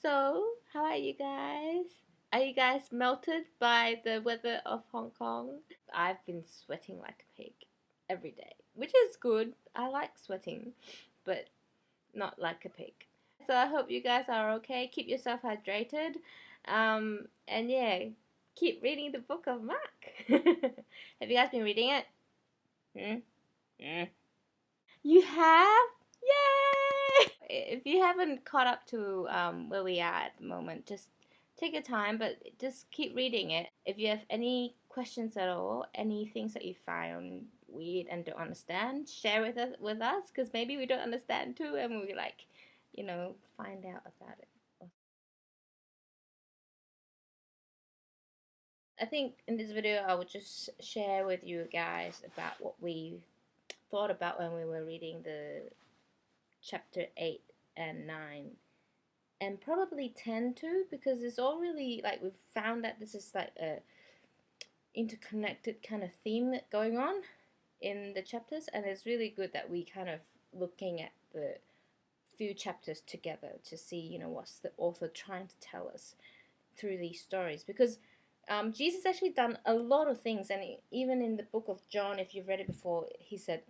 So, how are you guys? Are you guys melted by the weather of Hong Kong? I've been sweating like a pig every day, which is good. I like sweating, but not like a pig. So, I hope you guys are okay. Keep yourself hydrated. And yeah, keep reading the book of Mark. Have you guys been reading it? Hmm? Hmm. You have? Yay! If you haven't caught up to where we are at the moment, just take your time, but just keep reading it. If you have any questions at all, any things that you found weird and don't understand, share with us, because maybe we don't understand too, and we like, find out about it. I think in this video I would just share with you guys about what we thought about when we were reading the chapter 8 and 9, and probably 10 too, because it's all really like we've found that this is like a interconnected kind of theme going on in the chapters, and it's really good that we kind of looking at the few chapters together to see what's the author trying to tell us through these stories, because Jesus actually done a lot of things, and even in the book of John, if you've read it before, he said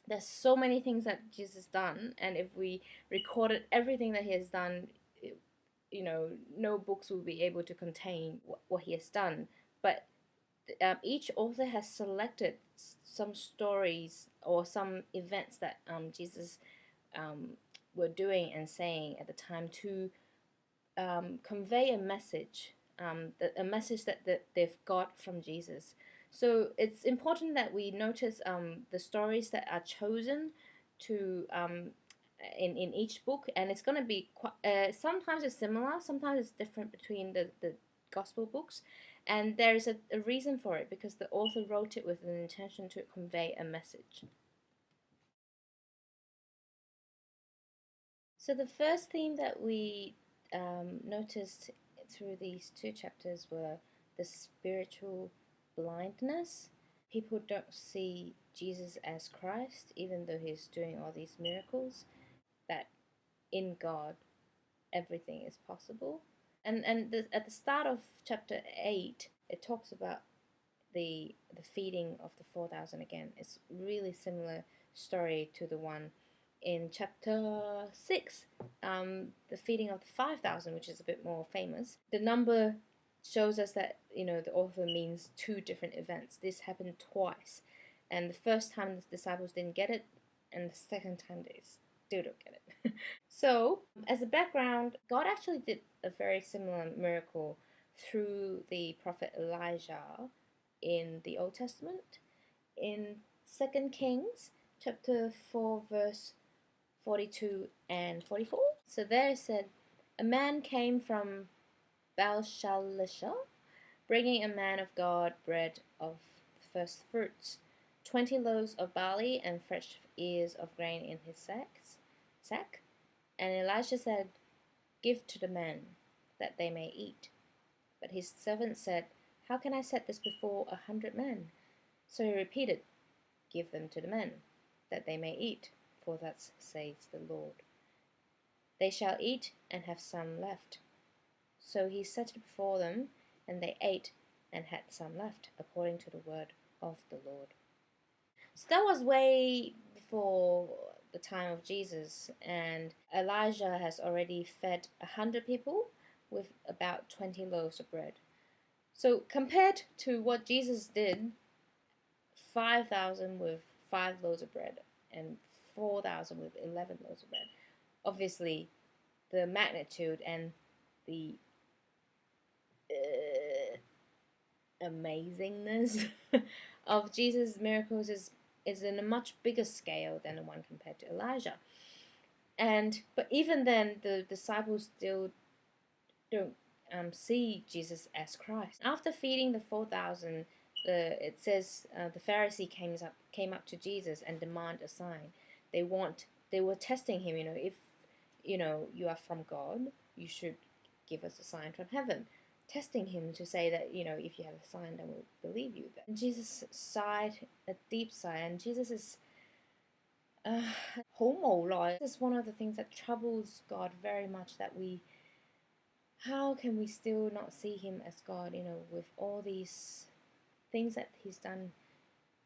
there's so many things that Jesus done, and if we recorded everything that he has done, no books will be able to contain what he has done. But each author has selected some stories or some events that Jesus um, were doing and saying at the time to convey a message, a message that they've got from Jesus. So it's important that we notice the stories that are chosen to in each book, and it's going to be quite, sometimes it's similar, sometimes it's different between the gospel books, and there's a reason for it, because the author wrote it with an intention to convey a message. So the first theme that we noticed through these two chapters were the spiritual blindness. People don't see Jesus as Christ, even though he's doing all these miracles, that in God everything is possible. And at the start of chapter 8, it talks about the feeding of the 4,000 again. It's really similar story to the one in chapter 6, the feeding of the 5,000, which is a bit more famous. The number shows us that the author means two different events. This happened twice, and the first time the disciples didn't get it, and the second time they still don't get it. So, as a background, God actually did a very similar miracle through the prophet Elijah in the Old Testament. In 2 Kings chapter 4 verse 42 and 44. So there it said, a man came from Baal-shalisha, bringing a man of God bread of first fruits, 20 loaves of barley and fresh ears of grain in his sack. And Elisha said, give to the men, that they may eat. But his servant said, how can I set this before 100 men? So he repeated, give them to the men, that they may eat, for thus says the Lord. They shall eat and have some left. So he set it before them, and they ate and had some left, according to the word of the Lord. So that was way before the time of Jesus, and Elijah has already fed 100 people with about 20 loaves of bread. So compared to what Jesus did, 5,000 with 5 loaves of bread and 4,000 with 11 loaves of bread. Obviously, the magnitude and the amazingness of Jesus' miracles is in a much bigger scale than the one compared to Elijah. But even then, the disciples still don't see Jesus as Christ. After feeding the 4,000, it says the Pharisee came up to Jesus and demand a sign. They were testing him. If you are from God, you should give us a sign from heaven, testing him to say that if you have a sign, then we'll believe you. And Jesus sighed a deep sigh, and Jesus is 好無奈. This is one of the things that troubles God very much, that how can we still not see him as God, with all these things that he's done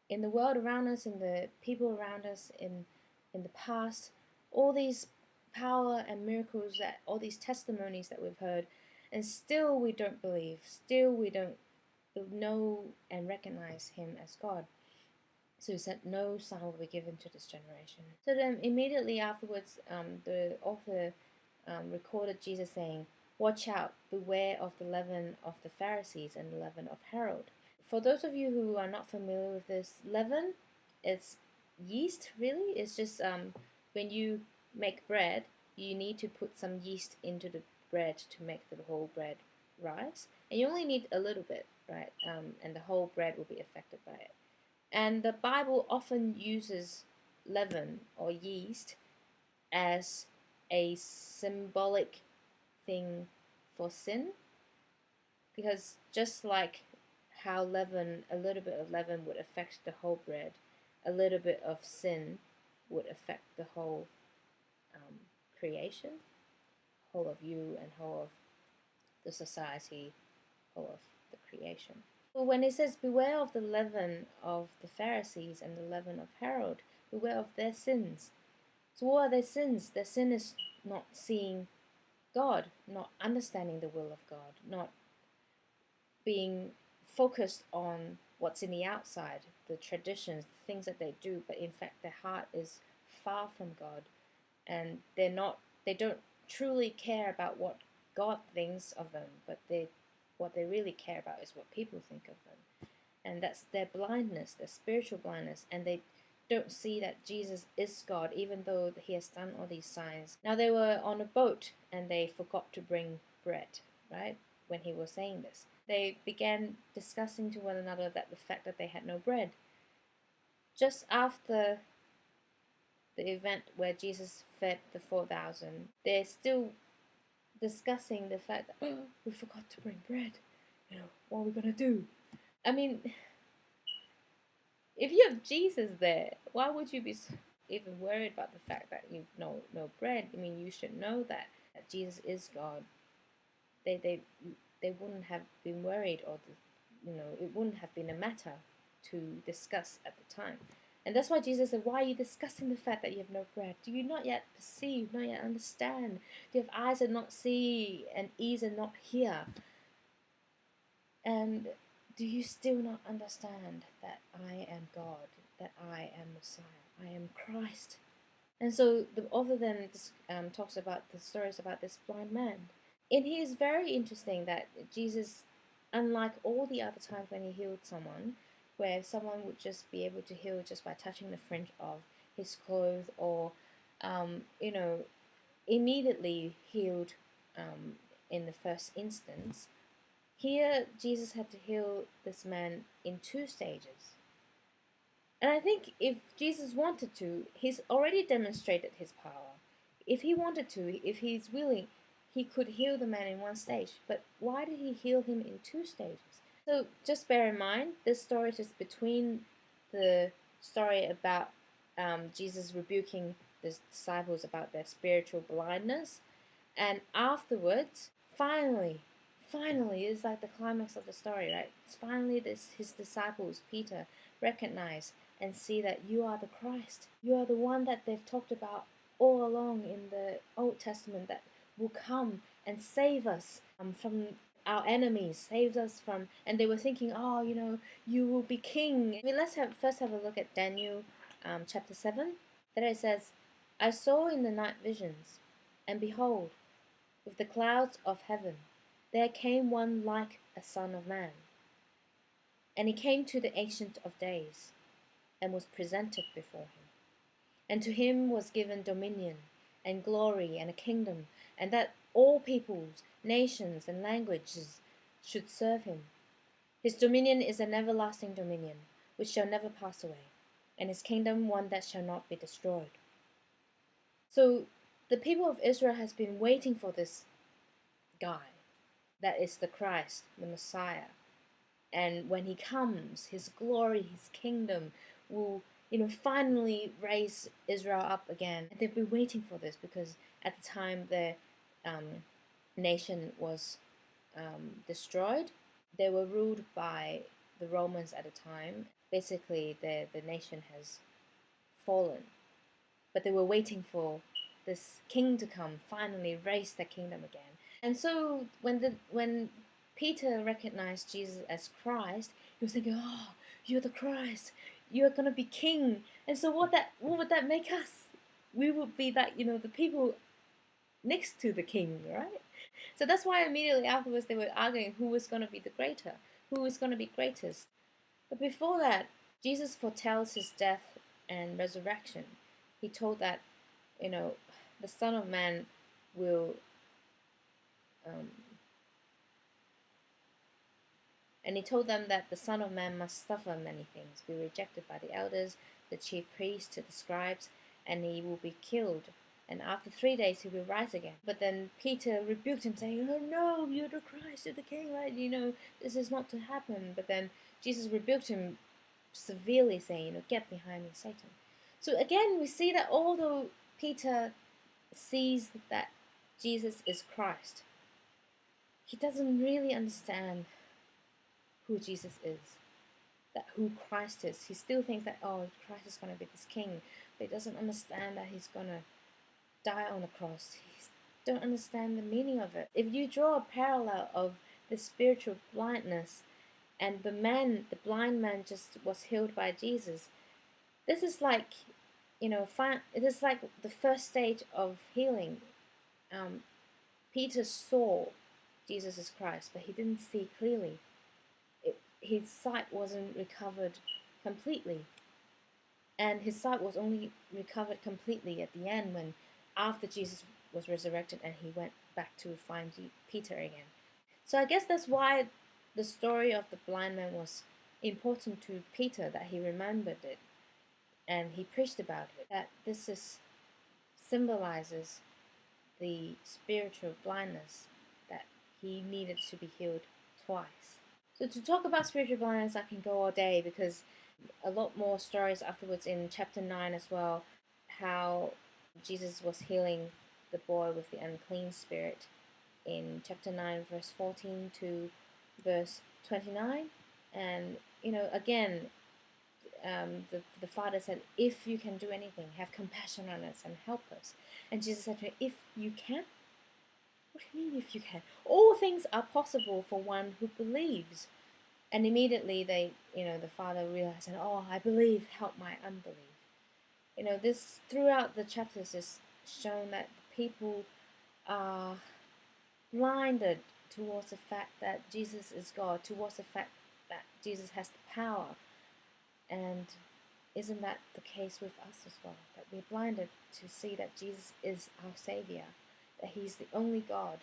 in the world around us, in the people around us, in the past, all these power and miracles, that all these testimonies that we've heard, and still we don't believe, still we don't know and recognize him as God. So he said, no sign will be given to this generation. So then immediately afterwards, the author recorded Jesus saying, watch out, beware of the leaven of the Pharisees and the leaven of Herod. For those of you who are not familiar with this, leaven, it's yeast, really. It's just when you make bread, you need to put some yeast into the bread to make the whole bread rise. And you only need a little bit, right? And the whole bread will be affected by it. And the Bible often uses leaven or yeast as a symbolic thing for sin, because just like how leaven, a little bit of leaven would affect the whole bread, a little bit of sin would affect the whole creation, whole of you and whole of the society, whole of the creation. So when it says beware of the leaven of the Pharisees and the leaven of Herod, beware of their sins. So what are their sins? Their sin is not seeing God, not understanding the will of God, not being focused on what's in the outside, the traditions, the things that they do, but in fact their heart is far from God, and they don't truly care about what God thinks of them, but what they really care about is what people think of them. And that's their blindness, their spiritual blindness, and they don't see that Jesus is God, even though he has done all these signs. Now they were on a boat and they forgot to bring bread, right? When he was saying this, they began discussing to one another that the fact that they had no bread. Just after the event where Jesus fed the 4,000, they're still discussing the fact that, oh, we forgot to bring bread. What are we gonna do? I mean, if you have Jesus there, why would you be even worried about the fact that you've no bread? I mean, you should know that Jesus is God. They wouldn't have been worried, or it wouldn't have been a matter to discuss at the time. And that's why Jesus said, why are you discussing the fact that you have no bread? Do you not yet perceive, not yet understand? Do you have eyes and not see, and ears and not hear? And do you still not understand that I am God, that I am Messiah, I am Christ? And so the author then talks about the stories about this blind man. And it is very interesting that Jesus, unlike all the other times when he healed someone, where someone would just be able to heal just by touching the fringe of his clothes, or, immediately healed in the first instance, here Jesus had to heal this man in 2 stages. And I think if Jesus wanted to, he's already demonstrated his power. If he wanted to, if he's willing, he could heal the man in 1 stage. But why did he heal him in 2 stages? So just bear in mind, this story is between the story about Jesus rebuking the disciples about their spiritual blindness, and afterwards, finally, is like the climax of the story, right? Finally, his disciples, Peter, recognize and see that you are the Christ. You are the one that they've talked about all along in the Old Testament, that will come and save us from our enemies, saves us from, and they were thinking, oh, you will be king. I mean, let's first have a look at Daniel chapter 7. There it says, I saw in the night visions, and behold, with the clouds of heaven, there came one like a son of man. And he came to the Ancient of Days, and was presented before him. And to him was given dominion, and glory, and a kingdom, and that all peoples, nations, and languages should serve him. His dominion is an everlasting dominion, which shall never pass away, and his kingdom one that shall not be destroyed. So the people of Israel has been waiting for this guy, that is the Christ, the Messiah. And when he comes, his glory, his kingdom will finally raise Israel up again. And they've been waiting for this because at the time their nation was destroyed. They were ruled by the Romans at the time. Basically, the nation has fallen, but they were waiting for this king to come, finally raise their kingdom again. And so when Peter recognized Jesus as Christ, he was thinking, "Oh, you're the Christ. You're gonna be king." And so what would that make us? We would be that the people next to the king, right? So that's why immediately afterwards they were arguing who was gonna be the greater, who was gonna be greatest. But before that, Jesus foretells his death and resurrection. He told that the Son of Man will um, and he told them that the Son of Man must suffer many things, be rejected by the elders, the chief priests, the scribes, and he will be killed. And after 3 days he will rise again. But then Peter rebuked him, saying, "Oh no, you're the Christ, you're the King, right? This is not to happen." But then Jesus rebuked him severely, saying, "Get behind me, Satan." So again, we see that although Peter sees that Jesus is Christ, he doesn't really understand who Jesus is, that who Christ is. He still thinks that, Christ is going to be this king, but he doesn't understand that he's going to die on the cross. He don't understand the meaning of it. If you draw a parallel of the spiritual blindness and the blind man just was healed by Jesus, this is like, it is like the first stage of healing. Peter saw Jesus as Christ, but he didn't see clearly. His sight wasn't recovered completely. And his sight was only recovered completely at the end, when after Jesus was resurrected and he went back to find Peter again. So I guess that's why the story of the blind man was important to Peter, that he remembered it and he preached about it. That this symbolizes the spiritual blindness, that he needed to be healed twice. So to talk about spiritual blindness, I can go all day, because a lot more stories afterwards in chapter 9 as well, how Jesus was healing the boy with the unclean spirit in chapter 9 verse 14 to verse 29. And again, the father said, "If you can do anything, have compassion on us and help us." And Jesus said to him, "If you can? What do you mean if you can? All things are possible for one who believes." And immediately the father realized, "Oh, I believe, help my unbelief." This throughout the chapters is shown that people are blinded towards the fact that Jesus is God, towards the fact that Jesus has the power. And isn't that the case with us as well? That we're blinded to see that Jesus is our Savior, that He's the only God,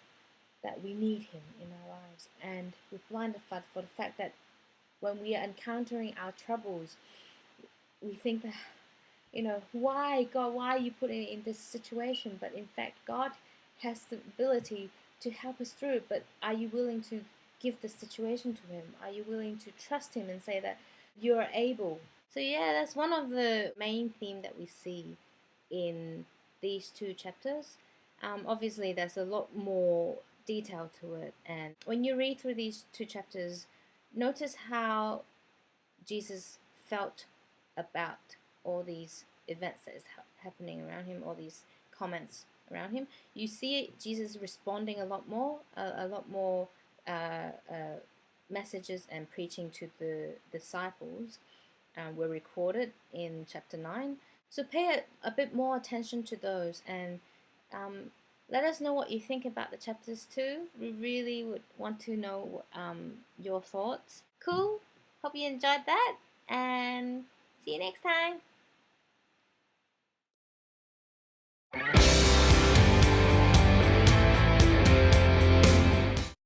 that we need Him in our lives. And we're blinded for the fact that when we are encountering our troubles, we think that, why, God, why are you putting me in this situation? But in fact, God has the ability to help us through it. But are you willing to give the situation to Him? Are you willing to trust Him and say that you're able? So yeah, that's one of the main themes that we see in these two chapters. Obviously, there's a lot more detail to it. And when you read through these two chapters, notice how Jesus felt about all these events that is happening around him, all these comments around him. You see Jesus responding a lot more messages and preaching to the disciples were recorded in chapter 9. So pay a bit more attention to those, and let us know what you think about the chapters too. We really would want to know your thoughts. Cool. Hope you enjoyed that, and see you next time.